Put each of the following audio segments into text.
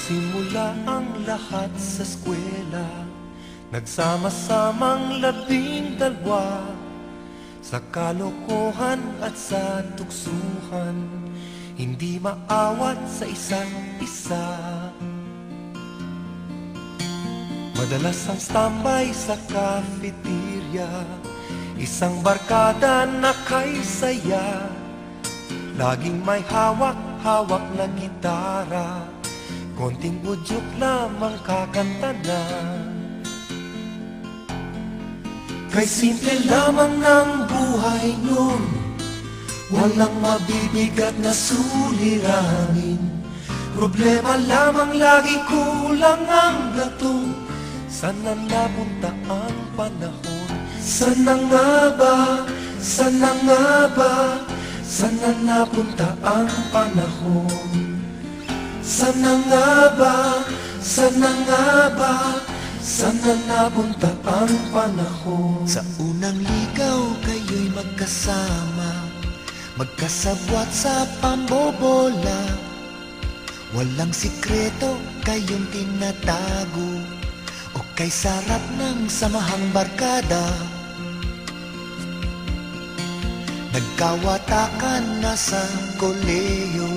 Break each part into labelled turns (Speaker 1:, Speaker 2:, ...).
Speaker 1: Nagsimula ang lahat sa eskwela, nagsama-samang 12 sa kalokohan at sa tuksuhan, hindi maawat sa isa't isa. Madalas ang standby sa cafeteria, isang barkada na kay saya, laging may hawak-hawak na gitara, konting udyok lamang kakanta na. Kay simple lamang ng buhay nun, walang mabibigat na suliranin. Problema lamang lagi, kulang ang gatong. Sana napunta ang panahon? Sana nga ba? Sana nga ba? Sana napunta ang panahon? Sana nga ba? Sana nga ba? Sana napunta ang panahon?
Speaker 2: Sa unang ligaw kayo'y magkasama, magkasabwat sa pambobola. Walang sikreto kayong tinatago, o kay sarap ng samahang barkada. Nagkawatakan na sa koleyo,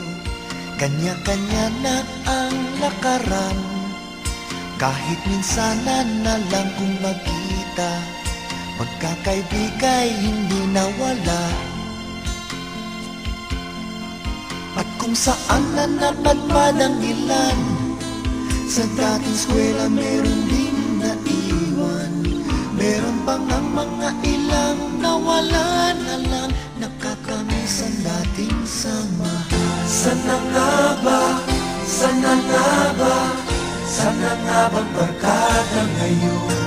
Speaker 2: kanya-kanya na ang lakaran. Kahit minsanan na lang kung magkita, pagkakaibigay hindi nawala. At kung saan na napadpad ang ilan, sa dating eskwela meron din naiwan. Meron pang ang mga ilang nawala na lang, nakakamiss ang dating samahan.
Speaker 1: Sana nga ba? Sana nga ba? Sana nga bang barkada ngayon?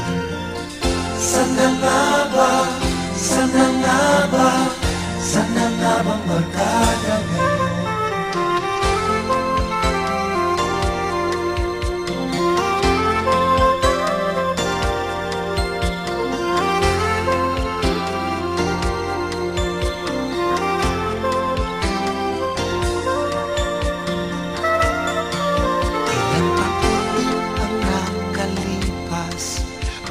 Speaker 1: Sana nga ba? Sana nga ba? Sana nga bang barkada ngayon?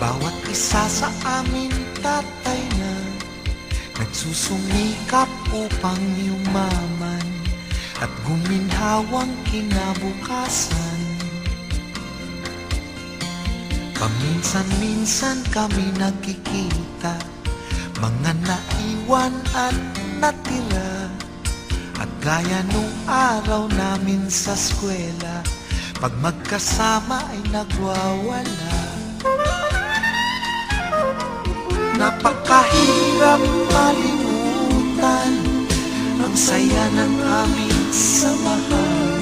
Speaker 2: Bawat isa sa amin tatay na nagsusumikap upang yumaman at guminhawang kinabukasan. Paminsan-minsan kami nagkikita, mga naiwan at natira. At gaya nung araw namin sa eskwela, pag magkasama ay nagwawala. Napakahirap malimutan ang saya ng aming samahan.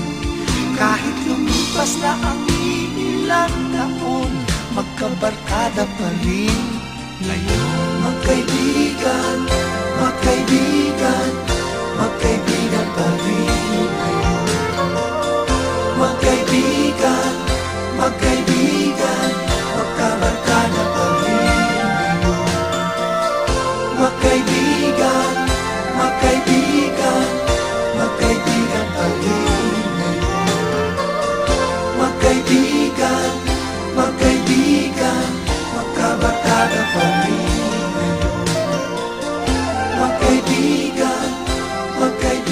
Speaker 2: Kahit lumipas na ang ilang taon, magkabarkada pa rin ngayon.
Speaker 1: Magkaibigan, magkaibigan, magkaibigan pa rin ngayon. Magkaibigan, magkaibigan, magkabarkada pa rin. Magkaibigan, magkaibigan, magkaibigan pa rin ngayon. Magkaibigan, magkaibigan, magkabarkada pa rin ngayon. Magkaibigan, magkaibigan.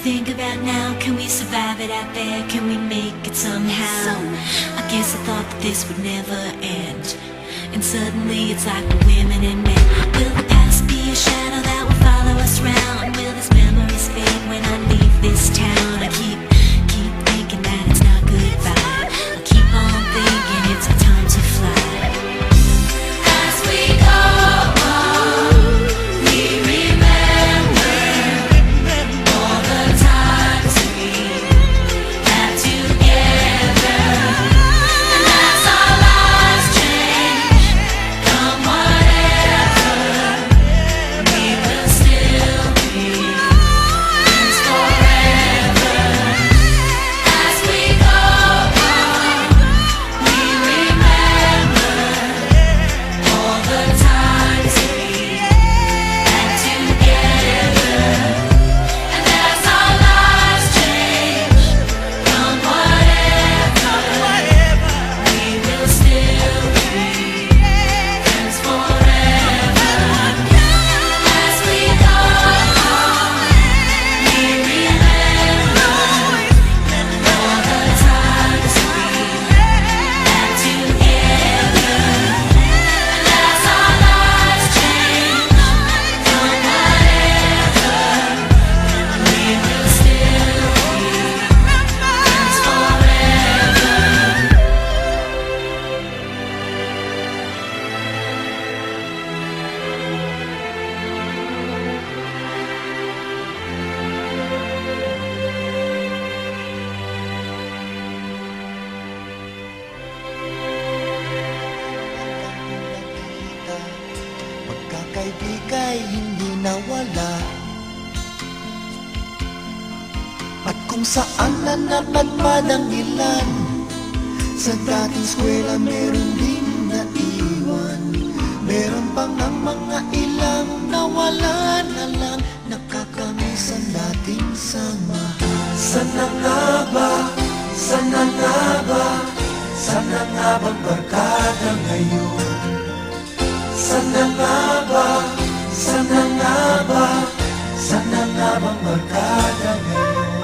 Speaker 3: think about now? Can we survive it out there? Can we make it somehow? I guess I thought that this would never end, and suddenly it's like we're women and men. Will the past be a shadow that will follow us round? Will these memories fade when I leave this town? I keep thinking that it's not goodbye. I keep on thinking it's our time to fly. As we go on, we remember all the times we had together. And as our lives change, come whatever, we will still be friends forever. As we go on, we remember all the times we had together. And as our lives change, come whatever, we will still be friends forever. As we go on, we remember all the times we had together. And as our lives change, come whatever, we will still be friends forever.
Speaker 2: Magkakaibigay hindi nawala. At kung saan na napadpad ang ilan, sa dating eskwela meron din naiwan. Meron pang ang mga ilang nawala na lang, nakakamiss ang dating samahan.
Speaker 1: Sana nga ba, sana nga ba, sana nga bang barkada ngayon? Sana nga ba, sana nga ba, sana nga bang barkada ngayon?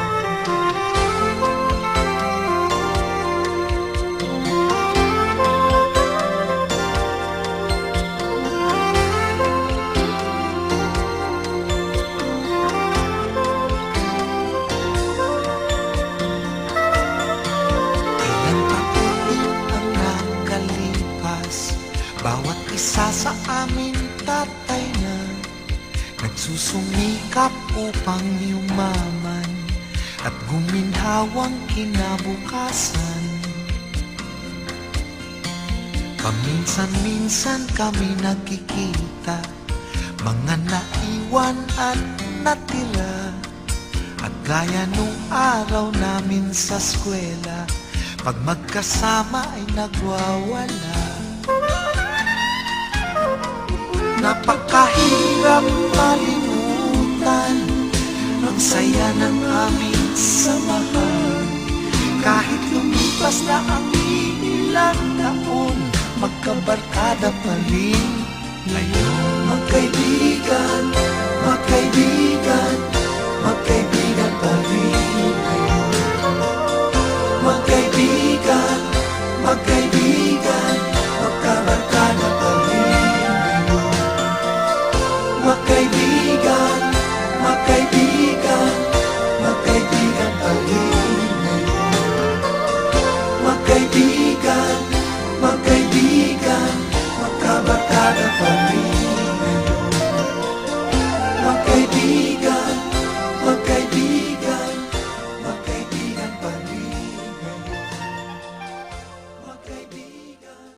Speaker 2: Ilang taon ang nakalipas, bawat isa sa amin tatay na, nagsusumikap upang yumaman at guminhawang kinabukasan. Paminsan-minsan kami nagkikita, mga naiwan at natira. At gaya nung araw namin sa eskwela, pag magkasama ay nagwawala. Napakahirap malimutan ang saya ng aming samahan. Kahit lumipas na ang ilang taon, magkabarkada pa rin ngayon.
Speaker 1: Magkaibigan, magkaibigan, magkaibigan